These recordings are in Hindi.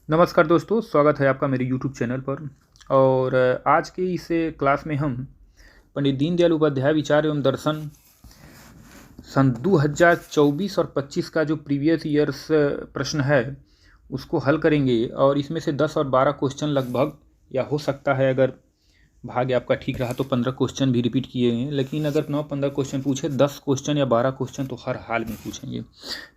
नमस्कार दोस्तों, स्वागत है आपका मेरे YouTube चैनल पर। और आज के इस क्लास में हम पंडित दीनदयाल उपाध्याय विचार एवं दर्शन सन 2024 और 25 का जो प्रीवियस ईयर्स प्रश्न है उसको हल करेंगे। और इसमें से 10 और 12 क्वेश्चन लगभग, या हो सकता है अगर भाग्य आपका ठीक रहा तो 15 क्वेश्चन भी रिपीट किए हैं, लेकिन अगर 9-15 क्वेश्चन पूछे, 10 क्वेश्चन या 12 क्वेश्चन तो हर हाल में पूछेंगे।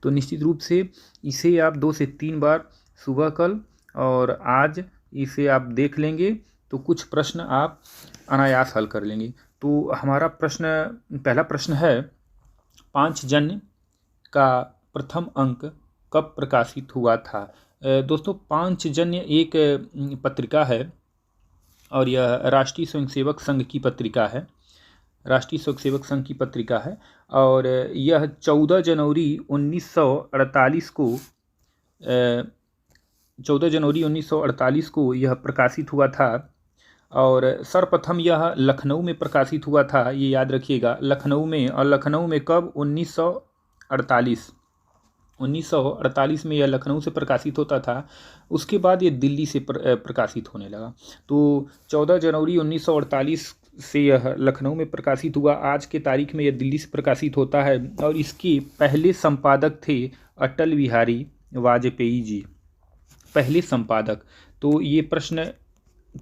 तो निश्चित रूप से इसे आप 2 से 3 बार सुबह, कल और आज इसे आप देख लेंगे तो कुछ प्रश्न आप अनायास हल कर लेंगे। तो हमारा पहला प्रश्न है, पांचजन्य का प्रथम अंक कब प्रकाशित हुआ था। दोस्तों, पांचजन्य एक पत्रिका है और यह राष्ट्रीय स्वयंसेवक संघ की पत्रिका है। राष्ट्रीय स्वयंसेवक संघ की पत्रिका है और यह 14 जनवरी 1948 को 14 जनवरी 1948 को यह प्रकाशित हुआ था। और सर्वप्रथम यह लखनऊ में प्रकाशित हुआ था, ये याद रखिएगा, लखनऊ में। और लखनऊ में कब? 1948 में यह लखनऊ से प्रकाशित होता था। उसके बाद ये दिल्ली से प्रकाशित होने लगा। तो 14 जनवरी 1948 से यह लखनऊ में प्रकाशित हुआ। आज के तारीख में यह दिल्ली से प्रकाशित होता है और इसके पहले संपादक थे अटल बिहारी वाजपेयी जी, पहले संपादक। तो ये प्रश्न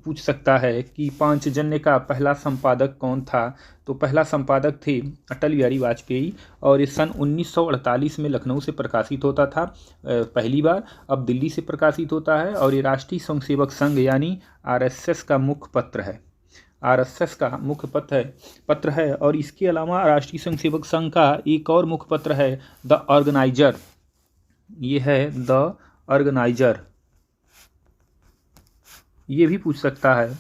पूछ सकता है कि पांचजन्य का पहला संपादक कौन था। तो पहला संपादक थे अटल बिहारी वाजपेयी और ये सन 1948 में लखनऊ से प्रकाशित होता था पहली बार। अब दिल्ली से प्रकाशित होता है और ये राष्ट्रीय स्वयंसेवक संघ यानी आरएसएस का मुख्य पत्र है। आरएसएस का मुख्य पत्र है। और इसके अलावा राष्ट्रीय स्वयंसेवक संघ का एक और मुख्य पत्र है, द ऑर्गेनाइजर। ये है द ऑर्गेनाइजर, ये भी पूछ सकता है।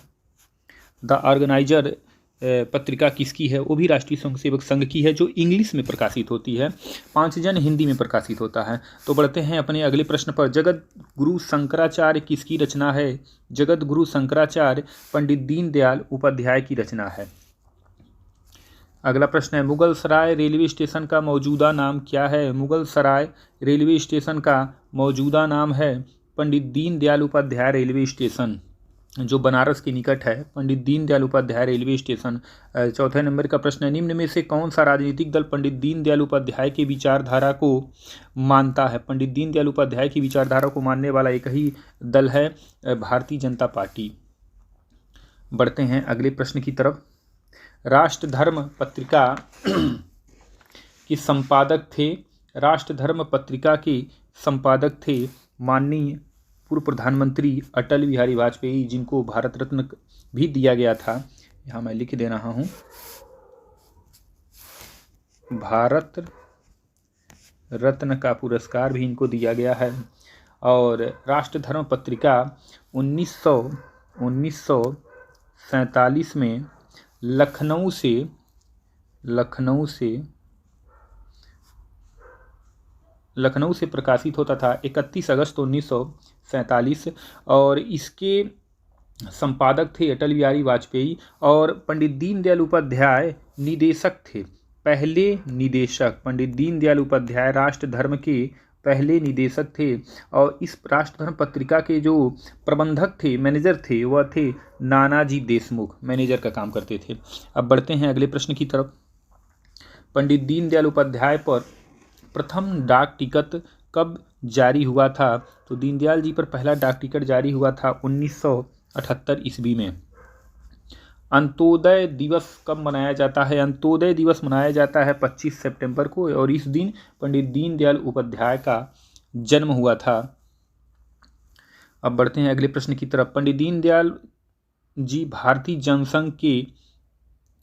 द ऑर्गेनाइजर पत्रिका किसकी है? वो भी राष्ट्रीय स्वयंसेवक संघ की है, जो इंग्लिश में प्रकाशित होती है। पांचजन्य हिंदी में प्रकाशित होता है। तो बढ़ते हैं अपने अगले प्रश्न पर। जगत गुरु शंकराचार्य किसकी रचना है? जगत गुरु शंकराचार्य पंडित दीनदयाल उपाध्याय की रचना है। अगला प्रश्न है, मुगल सराय रेलवे स्टेशन का मौजूदा नाम क्या है? मुगल सराय रेलवे स्टेशन का मौजूदा नाम है पंडित दीनदयाल उपाध्याय रेलवे स्टेशन, जो बनारस के निकट है। Pandit Deendayal Upadhyay railway station. चौथे नंबर का प्रश्न है, निम्न में से कौन सा राजनीतिक दल पंडित दीनदयाल उपाध्याय की विचारधारा को मानता है? पंडित दीनदयाल उपाध्याय की विचारधारा को मानने वाला एक ही दल है, भारतीय जनता पार्टी। बढ़ते हैं अगले प्रश्न की तरफ। राष्ट्रधर्म पत्रिका के संपादक थे, राष्ट्रधर्म पत्रिका के संपादक थे माननीय पूर्व प्रधानमंत्री अटल बिहारी वाजपेयी, जिनको भारत रत्न भी दिया गया था। यहाँ मैं लिख दे रहा हूँ, भारत रत्न का पुरस्कार भी इनको दिया गया है। और राष्ट्रधर्म पत्रिका 1947 में लखनऊ से प्रकाशित होता था, 31 अगस्त 1947। और इसके संपादक थे अटल बिहारी वाजपेयी और पंडित दीनदयाल उपाध्याय निदेशक थे, पहले निदेशक। पंडित दीनदयाल उपाध्याय राष्ट्रधर्म के पहले निदेशक थे। और इस राष्ट्रधर्म पत्रिका के जो प्रबंधक थे, मैनेजर थे, वह थे नानाजी देशमुख, मैनेजर का काम करते थे। अब बढ़ते हैं अगले प्रश्न की तरफ। पंडित दीनदयाल उपाध्याय पर प्रथम डाक टिकट कब जारी हुआ था? तो दीनदयाल जी पर पहला डाक टिकट जारी हुआ था 1978 ईस्वी में। अंत्योदय दिवस कब मनाया जाता है? अंत्योदय दिवस मनाया जाता है 25 सितंबर को और इस दिन पंडित दीनदयाल उपाध्याय का जन्म हुआ था। अब बढ़ते हैं अगले प्रश्न की तरफ। पंडित दीनदयाल जी भारतीय जनसंघ के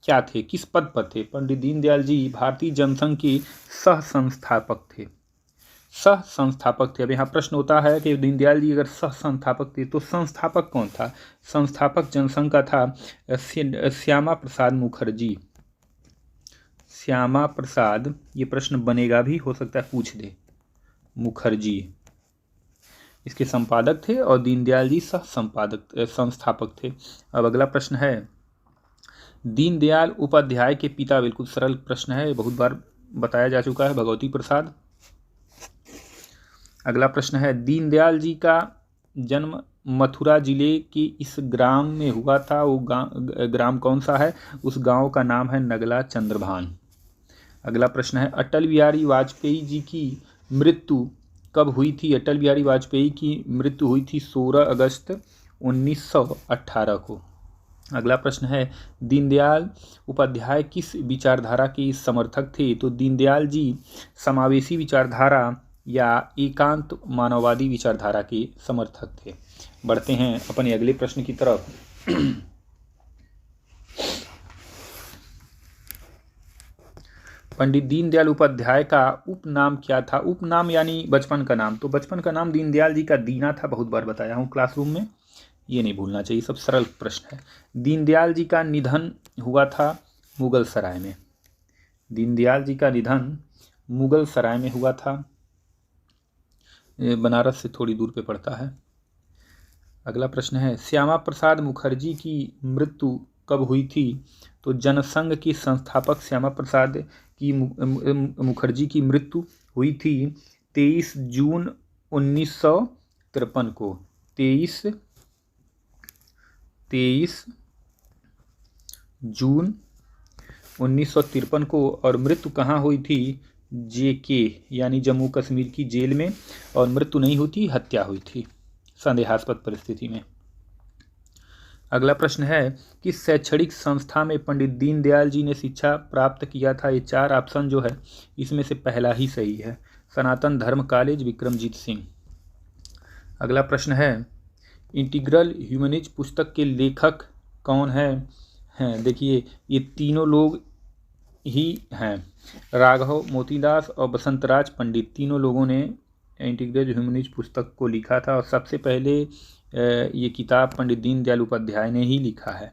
क्या थे, किस पद पर थे? पंडित दीनदयाल जी भारतीय जनसंघ के सह संस्थापक थे, सह संस्थापक थे। अब यहाँ प्रश्न होता है कि दीनदयाल जी अगर सह संस्थापक थे तो संस्थापक कौन था? संस्थापक जनसंघ का था श्यामा प्रसाद मुखर्जी। श्यामा प्रसाद, ये प्रश्न बनेगा भी, हो सकता है पूछ दे, मुखर्जी इसके संपादक थे और दीनदयाल जी सह संस्थापक थे। अब अगला प्रश्न है, दीनदयाल उपाध्याय के पिता, बिल्कुल सरल प्रश्न है, बहुत बार बताया जा चुका है, भगवती प्रसाद। अगला प्रश्न है, दीनदयाल जी का जन्म मथुरा जिले के इस ग्राम में हुआ था, वो ग्राम कौन सा है? उस गांव का नाम है नगला चंद्रभान। अगला प्रश्न है, अटल बिहारी वाजपेयी जी की मृत्यु कब हुई थी? अटल बिहारी वाजपेयी की मृत्यु हुई थी 16 अगस्त 1918 को। अगला प्रश्न है, दीनदयाल उपाध्याय किस विचारधारा के समर्थक थे? तो दीनदयाल जी समावेशी विचारधारा या एकांत मानववादी विचारधारा के समर्थक थे। बढ़ते हैं अपने अगले प्रश्न की तरफ। पंडित दीनदयाल उपाध्याय का उपनाम क्या था? उपनाम यानी बचपन का नाम। तो बचपन का नाम दीनदयाल जी का दीना था, बहुत बार बताया हूँ क्लासरूम में, ये नहीं भूलना चाहिए, सब सरल प्रश्न है। दीनदयाल जी का निधन हुआ था मुगल सराय में। दीनदयाल जी का निधन मुगल सराय में हुआ था, बनारस से थोड़ी दूर पे पड़ता है। अगला प्रश्न है, श्यामा प्रसाद मुखर्जी की मृत्यु कब हुई थी? तो जनसंघ के संस्थापक श्यामा प्रसाद की मुखर्जी की मृत्यु हुई थी 23 जून 1953 को। 23 जून 1953 को। और मृत्यु कहाँ हुई थी? JK यानी जम्मू कश्मीर की जेल में। और मृत्यु नहीं हुई थी, हत्या हुई थी संदेहास्पद परिस्थिति में। अगला प्रश्न है, किस शैक्षणिक संस्था में पंडित दीनदयाल जी ने शिक्षा प्राप्त किया था? ये 4 ऑप्शन जो है इसमें से पहला ही सही है, सनातन धर्म कॉलेज, विक्रमजीत सिंह। अगला प्रश्न है, इंटीग्रल ह्यूमनिज पुस्तक के लेखक कौन हैं? देखिए ये तीनों लोग ही हैं, राघव मोतीदास और बसंतराज पंडित, तीनों लोगों ने इंटीग्रल ह्यूमनिज पुस्तक को लिखा था। और सबसे पहले ये किताब पंडित दीनदयाल उपाध्याय ने ही लिखा है।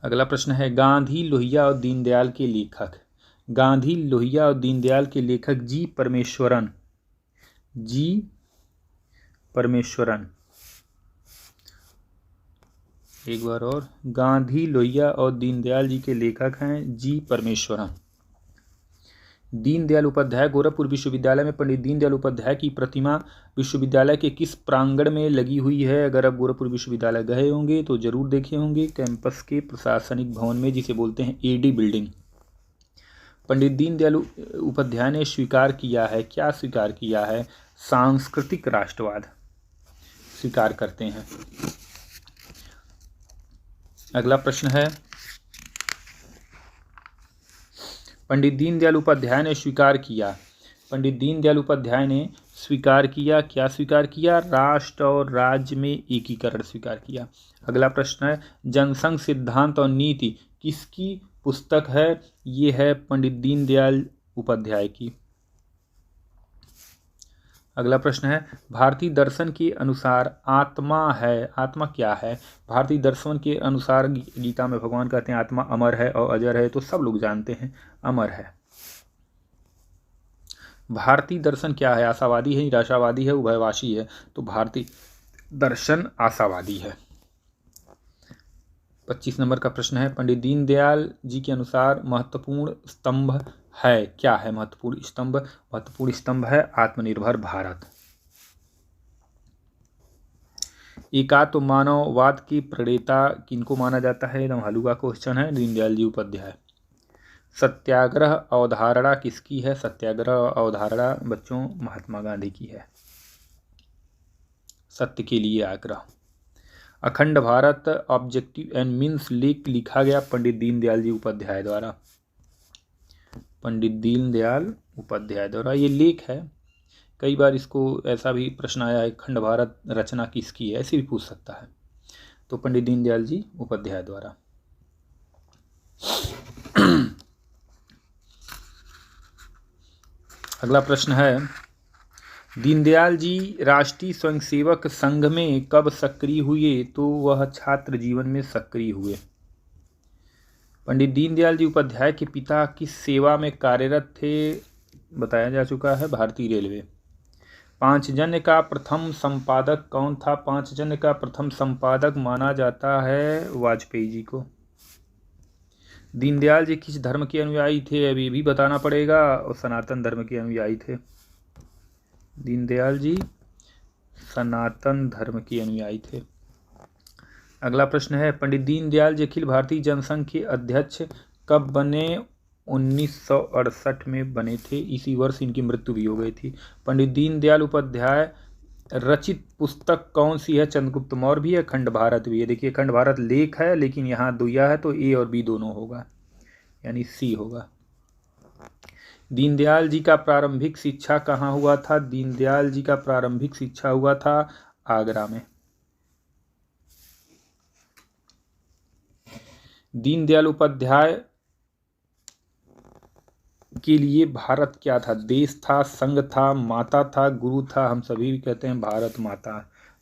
अगला प्रश्न है, गांधी लोहिया और दीनदयाल के लेखक। गांधी लोहिया और दीनदयाल के लेखक जी परमेश्वरन। एक बार और, गांधी लोहिया और दीनदयाल जी के लेखक हैं जी परमेश्वरन। दीनदयाल उपाध्याय गोरखपुर विश्वविद्यालय में पंडित दीनदयाल उपाध्याय की प्रतिमा विश्वविद्यालय के किस प्रांगण में लगी हुई है? अगर आप गोरखपुर विश्वविद्यालय गए होंगे तो जरूर देखे होंगे, कैंपस के प्रशासनिक भवन में, जिसे बोलते हैं AD बिल्डिंग। पंडित दीनदयाल उपाध्याय ने स्वीकार किया है, क्या स्वीकार किया है? सांस्कृतिक राष्ट्रवाद स्वीकार करते हैं। अगला प्रश्न है, पंडित दीनदयाल उपाध्याय ने स्वीकार किया। पंडित दीनदयाल उपाध्याय ने स्वीकार किया, क्या स्वीकार किया? राष्ट्र और राज्य में एकीकरण स्वीकार किया। अगला प्रश्न है, जनसंघ सिद्धांत और नीति किसकी पुस्तक है? ये है पंडित दीनदयाल उपाध्याय की। अगला प्रश्न है, भारतीय दर्शन के अनुसार आत्मा है, आत्मा क्या है? भारतीय दर्शन के अनुसार गीता में भगवान कहते हैं आत्मा अमर है और अजर है, तो सब लोग जानते हैं अमर है। भारतीय दर्शन क्या है? आशावादी है, निराशावादी है, उभयवासी है? तो भारतीय दर्शन आशावादी है। 25 नंबर का प्रश्न है, पंडित दीनदयाल जी के अनुसार महत्वपूर्ण स्तंभ है, क्या है महत्वपूर्ण स्तंभ? महत्वपूर्ण स्तंभ है आत्मनिर्भर भारत। एकात्म मानववाद की प्रणेता किनको माना जाता है? एकदम हलुआ क्वेश्चन है, दीनदयाल जी उपाध्याय। सत्याग्रह अवधारणा किसकी है? सत्याग्रह अवधारणा बच्चों महात्मा गांधी की है। सत्य के लिए आग्रह। अखंड भारत ऑब्जेक्टिव एंड मीन्स लेख लिखा गया पंडित दीनदयाल जी उपाध्याय द्वारा। पंडित दीनदयाल उपाध्याय द्वारा ये लेख है। कई बार इसको ऐसा भी प्रश्न आया है, अखंड भारत रचना किसकी है, ऐसे भी पूछ सकता है। तो पंडित दीनदयाल जी उपाध्याय द्वारा। अगला प्रश्न है, दीनदयाल जी राष्ट्रीय स्वयंसेवक संघ में कब सक्रिय हुए? तो वह छात्र जीवन में सक्रिय हुए। पंडित दीनदयाल जी उपाध्याय के पिता किस सेवा में कार्यरत थे? बताया जा चुका है, भारतीय रेलवे। पांचजन्य का प्रथम संपादक कौन था? पांचजन्य का प्रथम संपादक माना जाता है वाजपेयी जी को। दीनदयाल जी किस धर्म के अनुयायी थे? अभी भी बताना पड़ेगा, और सनातन धर्म के अनुयायी थे। दीनदयाल जी सनातन धर्म के अनुयायी थे। अगला प्रश्न है, पंडित दीनदयाल जी अखिल भारतीय जनसंघ के अध्यक्ष कब बने? 1968 में बने थे। इसी वर्ष इनकी मृत्यु भी हो गई थी। पंडित दीनदयाल उपाध्याय रचित पुस्तक कौन सी है? चंद्रगुप्त मौर्य भी है, खंड भारत भी है। देखिए खंड भारत लेख है, लेकिन यहाँ दुया है तो ए और बी दोनों होगा, यानी सी होगा। दीनदयाल जी का प्रारंभिक शिक्षा कहाँ हुआ था? दीनदयाल जी का प्रारंभिक शिक्षा हुआ था आगरा में। दीनदयाल उपाध्याय के लिए भारत क्या था? देश था, संघ था, माता था, गुरु था? हम सभी भी कहते हैं भारत माता।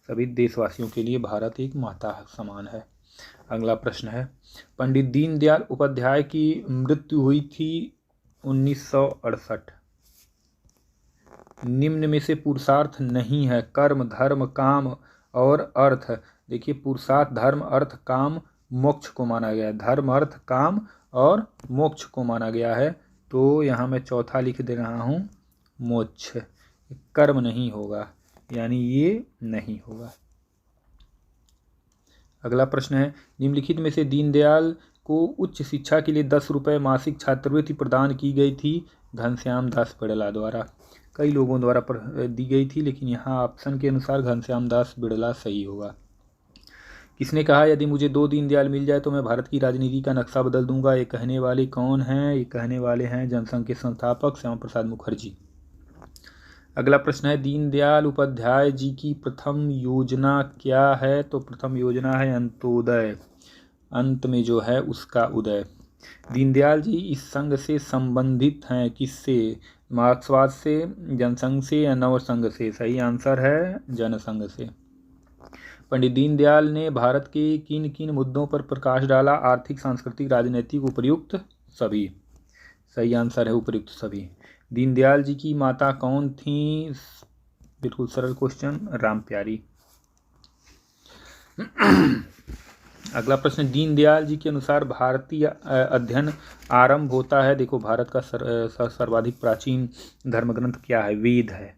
सभी देशवासियों के लिए भारत एक माता समान है। अगला प्रश्न है, पंडित दीनदयाल उपाध्याय की मृत्यु हुई थी 1968। निम्न में से पुरुषार्थ नहीं है। कर्म, धर्म, काम और अर्थ। देखिए पुरुषार्थ, धर्म, अर्थ, काम, मोक्ष को माना गया है। धर्म, अर्थ, काम और मोक्ष को माना गया है, तो यहाँ मैं चौथा लिख दे रहा हूँ मोक्ष। कर्म नहीं होगा, यानी ये नहीं होगा। अगला प्रश्न है, निम्नलिखित में से दीनदयाल को उच्च शिक्षा के लिए 10 रुपये मासिक छात्रवृत्ति प्रदान की गई थी? घनश्याम दास बिड़ला द्वारा। कई लोगों द्वारा दी गई थी, लेकिन यहाँ ऑप्शन के अनुसार घनश्याम दास बिड़ला सही होगा। किसने कहा, यदि मुझे 2 दीनदयाल मिल जाए तो मैं भारत की राजनीति का नक्शा बदल दूंगा? ये कहने वाले कौन हैं? ये कहने वाले हैं जनसंघ के संस्थापक श्यामा प्रसाद मुखर्जी। अगला प्रश्न है, दीनदयाल उपाध्याय जी की प्रथम योजना क्या है? तो प्रथम योजना है अंत्योदय। अंत में जो है उसका उदय। दीनदयाल जी इस संघ से संबंधित हैं किससे? मार्क्सवाद से, जनसंघ से या नव संघ से? सही आंसर है जनसंघ से। पंडित दीनदयाल ने भारत के किन किन मुद्दों पर प्रकाश डाला? आर्थिक, सांस्कृतिक, राजनीतिक, उपर्युक्त सभी। सही आंसर है उपर्युक्त सभी। दीनदयाल जी की माता कौन थी? बिल्कुल सरल क्वेश्चन, राम प्यारी। अगला प्रश्न, दीनदयाल जी के अनुसार भारतीय अध्ययन आरंभ होता है। देखो भारत का सर्वाधिक प्राचीन धर्म ग्रंथ क्या है? वेद है।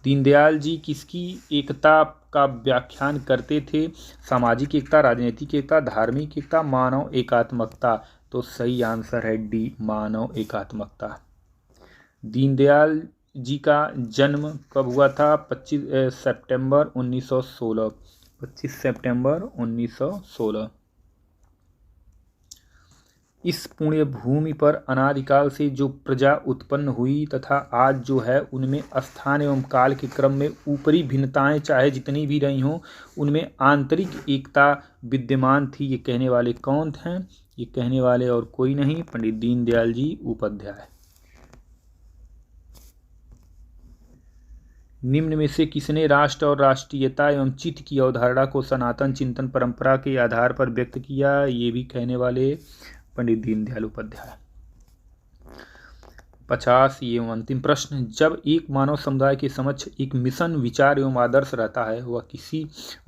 दीनदयाल जी किसकी एकता का व्याख्यान करते थे? सामाजिक एकता, राजनीतिक एकता, धार्मिक एकता, मानव एकात्मकता। तो सही आंसर है डी, मानव एकात्मकता। दीनदयाल जी का जन्म कब हुआ था? 25 सितंबर 1916। 25 सितंबर 1916। इस पुण्य भूमि पर अनादिकाल से जो प्रजा उत्पन्न हुई तथा आज जो है, उनमें स्थान एवं काल के क्रम में ऊपरी भिन्नताएं चाहे जितनी भी रही हों, उनमें आंतरिक एकता विद्यमान थी। ये कहने वाले कौन हैं? ये कहने वाले और कोई नहीं, पंडित दीनदयाल जी उपाध्याय। निम्न में से किसने राष्ट्र और राष्ट्रीयता एवं चित्त की अवधारणा को सनातन चिंतन परंपरा के आधार पर व्यक्त किया? ये भी कहने वाले पंडित दीनदयाल उपाध्याय। 50 एवं अंतिम प्रश्न, जब एक मानव समुदाय के समक्ष एक मिशन, विचार एवं आदर्श रहता है,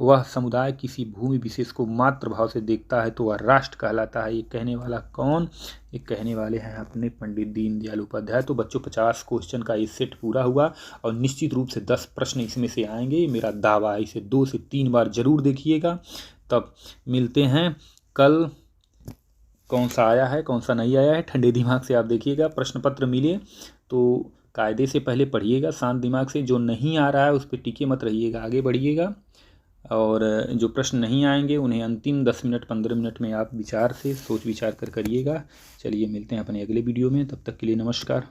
वह समुदाय किसी भूमि विशेष को मात्र भाव से देखता है तो वह राष्ट्र कहलाता है। ये कहने वाला कौन? ये कहने वाले हैं अपने पंडित दीनदयाल उपाध्याय। तो बच्चों 50 क्वेश्चन का ये सेट पूरा हुआ और निश्चित रूप से 10 प्रश्न इसमें से आएंगे, मेरा दावा है। इसे 2 से 3 बार जरूर देखिएगा। तब मिलते हैं कल। कौन सा आया है कौन सा नहीं आया है, ठंडे दिमाग से आप देखिएगा। प्रश्न पत्र मिले तो कायदे से पहले पढ़िएगा, शांत दिमाग से। जो नहीं आ रहा है उस पर टिके मत रहिएगा, आगे बढ़िएगा। और जो प्रश्न नहीं आएंगे उन्हें अंतिम 10 मिनट 15 मिनट में आप विचार से सोच विचार कर करिएगा। चलिए मिलते हैं अपने अगले वीडियो में, तब तक के लिए नमस्कार।